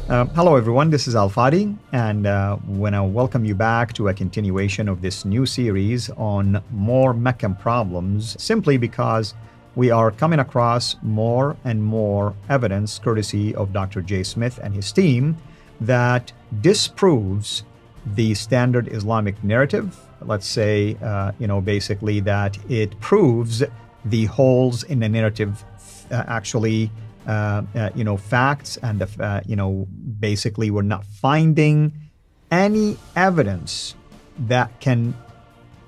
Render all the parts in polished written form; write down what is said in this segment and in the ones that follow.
Hello, everyone. This is Al Fadi, and when I welcome you back to a continuation of this new series on more Meccan problems, simply because we are coming across more and more evidence, courtesy of Dr. J. Smith and his team, that disproves the standard Islamic narrative. Let's say, basically that it proves the holes in the narrative facts, and basically we're not finding any evidence that can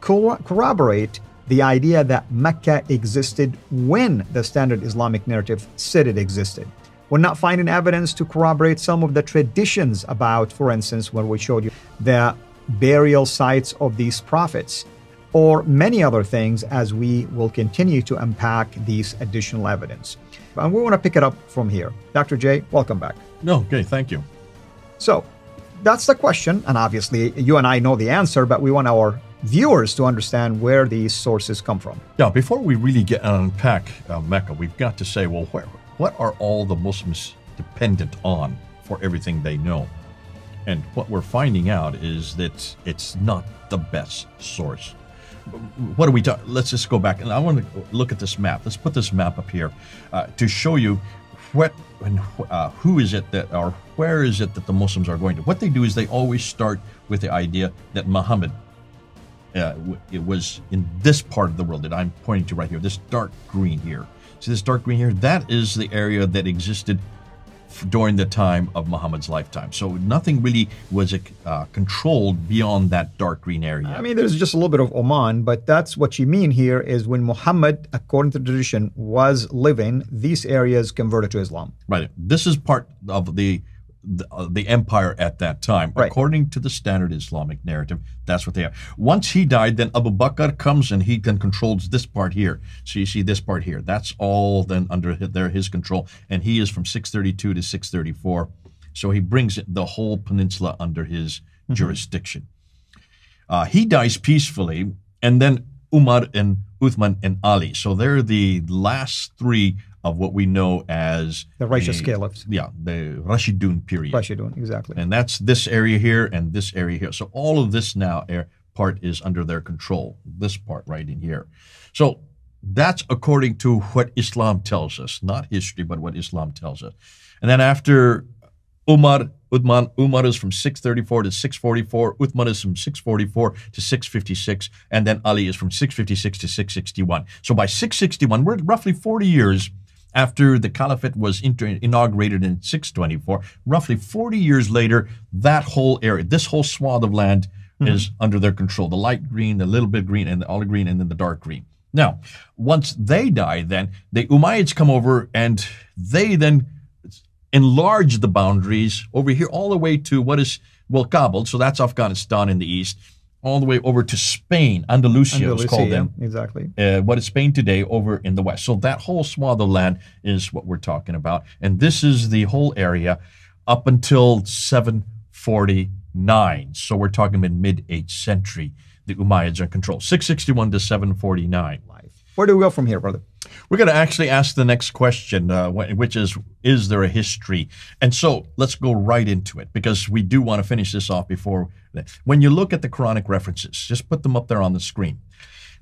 corroborate the idea that Mecca existed when the standard Islamic narrative said it existed. We're not finding evidence to corroborate some of the traditions about, for instance, when we showed you the burial sites of these prophets, or many other things, as we will continue to unpack these additional evidence. And we want to pick it up from here. Dr. J, welcome back. No, okay, thank you. So that's the question, and obviously you and I know the answer, but we want our viewers to understand where these sources come from. Yeah, before we really get unpack Mecca, we've got to say, well, what are all the Muslims dependent on for everything they know? And what we're finding out is that it's not the best source. What are we talking? Let's just go back, and I want to look at this map. Let's put this map up here to show you what and who is it that, or where is it that the Muslims are going to. What they do is they always start with the idea that Muhammad, it was in this part of the world that I'm pointing to right here, this dark green here. See this dark green here? That is the area that existed during the time of Muhammad's lifetime. So nothing really was controlled beyond that dark green area. I mean, there's just a little bit of Oman, but that's what you mean here is when Muhammad, according to tradition, was living, these areas converted to Islam. Right. This is part of the empire at that time. Right. According to the standard Islamic narrative, that's what they are. Once he died, then Abu Bakr comes and he then controls this part here. So you see this part here. That's all then under his control. And he is from 632 to 634. So he brings the whole peninsula under his jurisdiction. He dies peacefully, and then Umar and Uthman and Ali. So they're the last three of what we know as the righteous caliphs. Yeah, the Rashidun period. Rashidun, exactly. And that's this area here and this area here. So all of this now part is under their control, this part right in here. So that's according to what Islam tells us, not history, but what Islam tells us. And then after Umar is from 634 to 644, Uthman is from 644 to 656, and then Ali is from 656 to 661. So by 661, we're roughly 40 years after the caliphate was inaugurated in 624, roughly 40 years later, that whole area, this whole swath of land is under their control. The light green, the little bit green, and the olive green, and then the dark green. Now, once they die, then the Umayyads come over and they then enlarge the boundaries over here all the way to what is, well, Kabul, so that's Afghanistan in the east, all the way over to Spain, Andalusia is called then. Exactly. What is Spain today over in the west. So that whole swath of land is what we're talking about. And this is the whole area up until 749. So we're talking in mid-8th century, the Umayyads are in control. 661 to 749. Where do we go from here, brother? We're going to actually ask the next question, which is there a history? And so let's go right into it, because we do want to finish this off before. When you look at the Quranic references, just put them up there on the screen.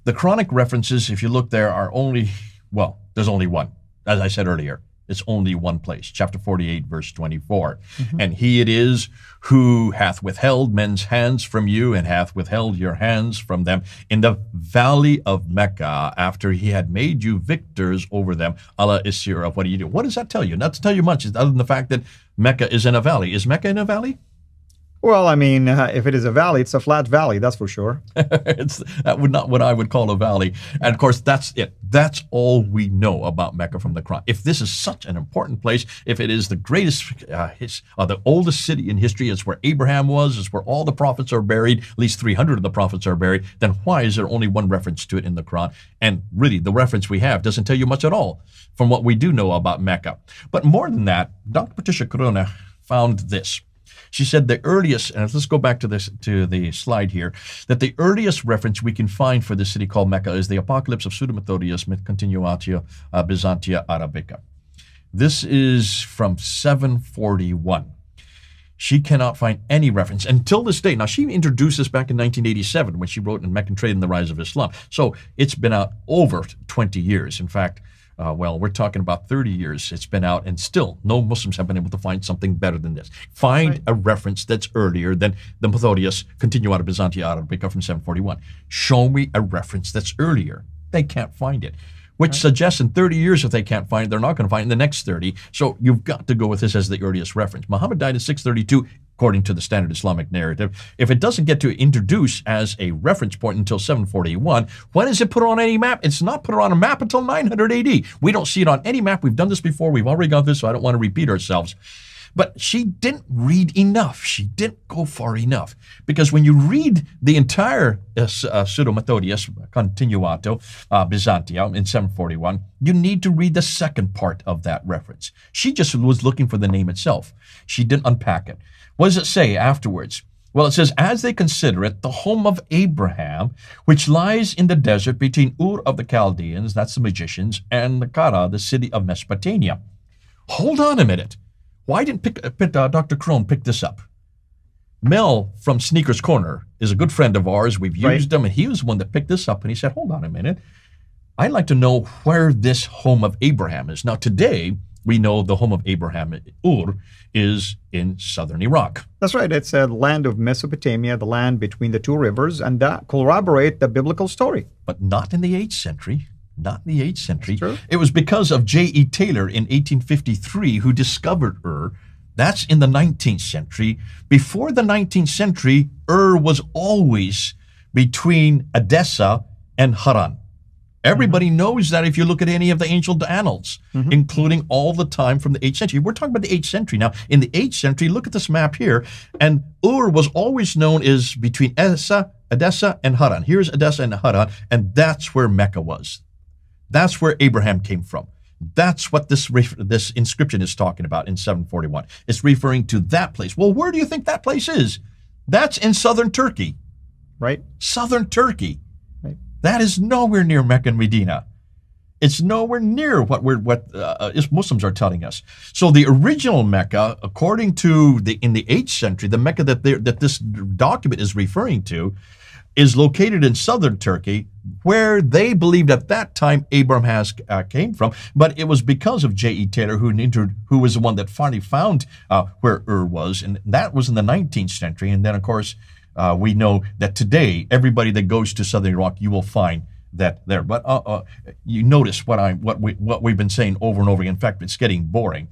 The Quranic references, if you look there, are only, well, there's only one. As I said earlier, it's only one place, chapter 48, verse 24. And he it is who hath withheld men's hands from you and hath withheld your hands from them in the valley of Mecca after he had made you victors over them. Allah Isir of what do you do? What does that tell you? Not to tell you much, other than the fact that Mecca is in a valley. Is Mecca in a valley? Well, I mean, if it is a valley, it's a flat valley, that's for sure. That would not what I would call a valley. And of course, that's it. That's all we know about Mecca from the Quran. If this is such an important place, if it is the greatest, the oldest city in history, it's where Abraham was, it's where all the prophets are buried, at least 300 of the prophets are buried, then why is there only one reference to it in the Quran? And really, the reference we have doesn't tell you much at all from what we do know about Mecca. But more than that, Dr. Patricia Corona found this. She said the earliest, and let's go back to the slide here, that the earliest reference we can find for the city called Mecca is the Apocalypse of Pseudo-Methodius Myth Continuatio Byzantia Arabica. This is from 741. She cannot find any reference until this day. Now, she introduced this back in 1987 when she wrote in Meccan Trade and the Rise of Islam. So it's been out over 20 years. In fact, well, we're talking about 30 years it's been out, and still no Muslims have been able to find something better than this. Find a reference that's earlier than the Methodius Continuata Byzantia Arabica from 741. Show me a reference that's earlier. They can't find it. Which suggests in 30 years, if they can't find it, they're not going to find it in the next 30. So you've got to go with this as the earliest reference. Muhammad died in 632, according to the standard Islamic narrative. If it doesn't get to introduce as a reference point until 741, when is it put on any map? It's not put on a map until 900 AD. We don't see it on any map. We've done this before. We've already got this, so I don't want to repeat ourselves. But she didn't read enough. She didn't go far enough. Because when you read the entire Pseudo-Methodius Continuato Byzantia in 741, you need to read the second part of that reference. She just was looking for the name itself. She didn't unpack it. What does it say afterwards? Well, it says, as they consider it, the home of Abraham, which lies in the desert between Ur of the Chaldeans, that's the magicians, and Kara, the city of Mesopotamia. Hold on a minute. Why didn't Dr. Crone pick this up? Mel from Sneakers Corner is a good friend of ours. We've used him, and he was the one that picked this up, and he said, hold on a minute. I'd like to know where this home of Abraham is. Now, today, we know the home of Abraham, Ur, is in southern Iraq. That's right. It's a land of Mesopotamia, the land between the two rivers, and that corroborate the biblical story. But not in the 8th century. Not in the 8th century. It was because of J.E. Taylor in 1853 who discovered Ur. That's in the 19th century. Before the 19th century, Ur was always between Edessa and Haran. Everybody knows that if you look at any of the ancient annals, including all the time from the 8th century. We're talking about the 8th century now. In the 8th century, look at this map here, and Ur was always known as between Edessa and Haran. Here's Edessa and Haran, and that's where Mecca was. That's where Abraham came from. That's what this inscription is talking about in 741. It's referring to that place. Well, where do you think that place is? That's in southern Turkey. Right. Southern Turkey. Right. That is nowhere near Mecca and Medina. It's nowhere near what Muslims are telling us. So the original Mecca, according to in the 8th century, the Mecca that this document is referring to, is located in southern Turkey, where they believed at that time Abraham came from. But it was because of J.E. Taylor who was the one that finally found where Ur was, and that was in the 19th century. And then, of course, we know that today, everybody that goes to southern Iraq, you will find that there. But you notice what we've been saying over and over again. In fact, it's getting boring.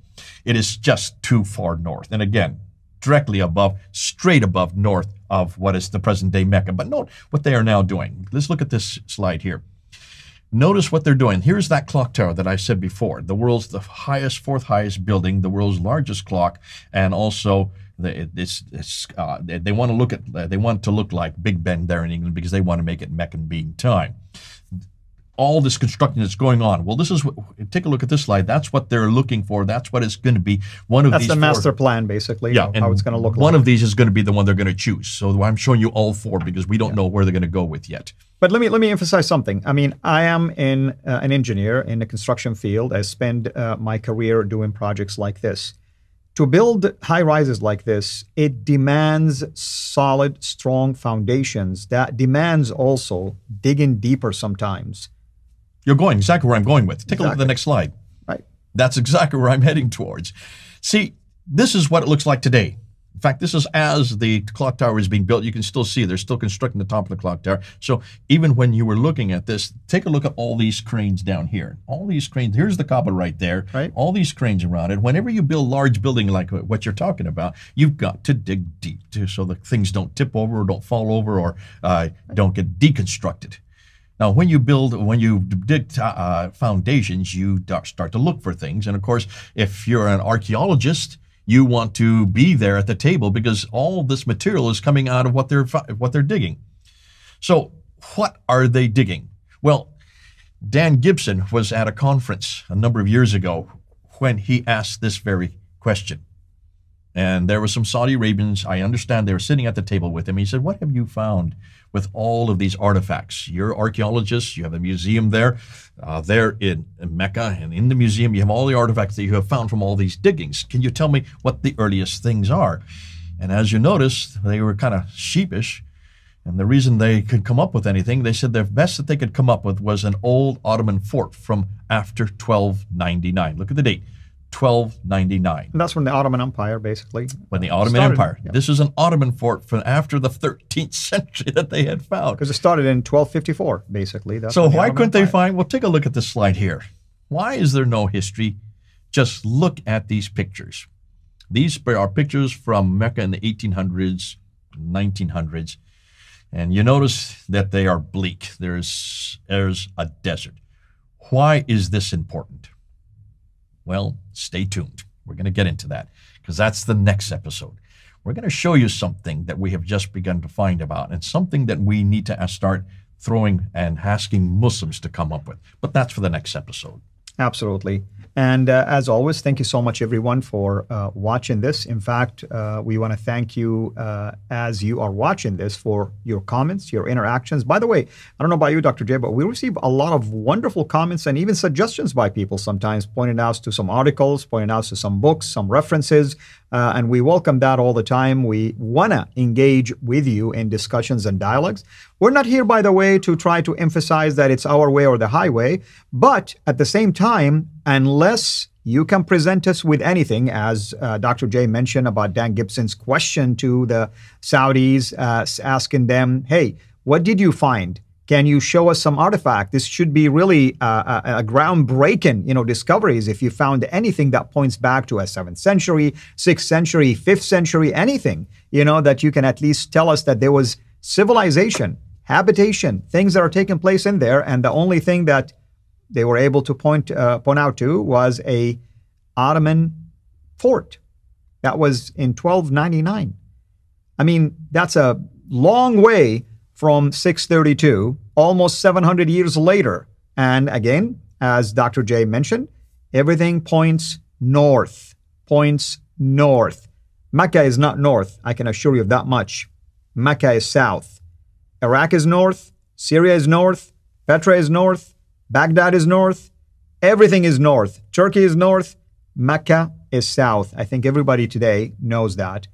It is just too far north. And again, directly above, straight above north of what is the present-day Mecca. But note what they are now doing. Let's look at this slide here. Notice what they're doing. Here's that clock tower that I said before. The world's the fourth highest building, the world's largest clock, and also they want to look like Big Ben there in England because they want to make it Meccan being time. All this construction that's going on. Well, take a look at this slide. That's what they're looking for. That's what it's going to be. That's the master plan, basically. Yeah, how it's going to look like. One of these is going to be the one they're going to choose. So I'm showing you all four because we don't know where they're going to go with yet. But let me emphasize something. I mean, I am an engineer in the construction field. I spend my career doing projects like this. To build high rises like this, it demands solid, strong foundations. That demands also digging deeper sometimes. You're going exactly where I'm going with. Take a look at the next slide. Right. That's exactly where I'm heading towards. See, this is what it looks like today. In fact, this is as the clock tower is being built. You can still see they're still constructing the top of the clock tower. So even when you were looking at this, take a look at all these cranes down here. All these cranes. Here's the Kaaba right there. Right. All these cranes around it. Whenever you build large building like what you're talking about, you've got to dig deep so that things don't tip over or don't fall over or don't get deconstructed. Now, when you dig foundations, you start to look for things. And of course, if you're an archaeologist, you want to be there at the table because all this material is coming out of what they're digging. So what are they digging? Well, Dan Gibson was at a conference a number of years ago when he asked this very question. And there were some Saudi Arabians, I understand they were sitting at the table with him. He said, what have you found with all of these artifacts? You're archaeologists, you have a museum there in Mecca, and in the museum you have all the artifacts that you have found from all these diggings. Can you tell me what the earliest things are? And as you notice, they were kind of sheepish. And the reason they could come up with anything, they said the best that they could come up with was an old Ottoman fort from after 1299. Look at the date, 1299. And that's when the Ottoman Empire, basically. When the Ottoman started. Empire. Yeah. This is an Ottoman fort from after the 13th century that they had found. Because it started in 1254, basically. That's So when the why Ottoman couldn't they Empire- find, well, take a look at this slide here. Why is there no history? Just look at these pictures. These are pictures from Mecca in the 1800s, 1900s. And you notice that they are bleak. There's a desert. Why is this important? Well, stay tuned. We're going to get into that because that's the next episode. We're going to show you something that we have just begun to find about and something that we need to start throwing and asking Muslims to come up with. But that's for the next episode. Absolutely. And as always, thank you so much, everyone, for watching this. In fact, we want to thank you as you are watching this for your comments, your interactions. By the way, I don't know about you, Dr. J, but we receive a lot of wonderful comments and even suggestions by people sometimes, pointing out to some articles, pointing out to some books, some references. And we welcome that all the time. We want to engage with you in discussions and dialogues. We're not here, by the way, to try to emphasize that it's our way or the highway. But at the same time, unless you can present us with anything, as Dr. J mentioned about Dan Gibson's question to the Saudis, asking them, hey, what did you find? Can you show us some artifact? This should be really a groundbreaking, discoveries. If you found anything that points back to a 7th century, 6th century, 5th century, anything, that you can at least tell us that there was civilization, habitation, things that are taking place in there. And the only thing that they were able to point out to was a Ottoman fort that was in 1299. I mean, that's a long way from 632, almost 700 years later. And again, as Dr. J mentioned, everything points north, Mecca is not north, I can assure you of that much. Mecca is south. Iraq is north, Syria is north, Petra is north, Baghdad is north, everything is north. Turkey is north, Mecca is south. I think everybody today knows that.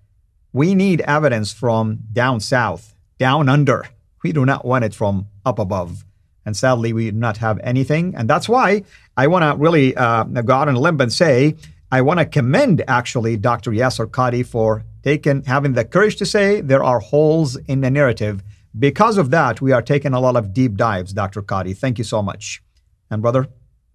We need evidence from down south, down under. We do not want it from up above. And sadly, we do not have anything. And that's why I want to really go out on a limb and say, I want to commend actually Dr. Yasser Qadhi for having the courage to say there are holes in the narrative. Because of that, we are taking a lot of deep dives, Dr. Qadhi. Thank you so much. And brother,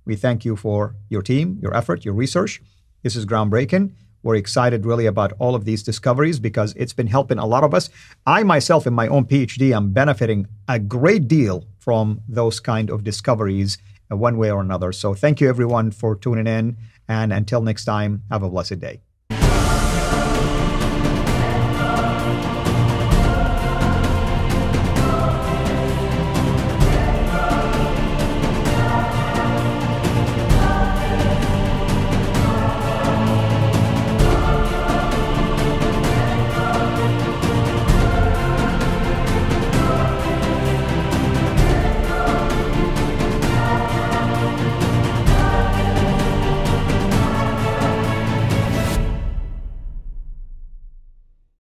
we thank you for your team, your effort, your research. This is groundbreaking. We're excited really about all of these discoveries because it's been helping a lot of us. I myself, in my own PhD, am benefiting a great deal from those kind of discoveries one way or another. So thank you everyone for tuning in. And until next time, have a blessed day.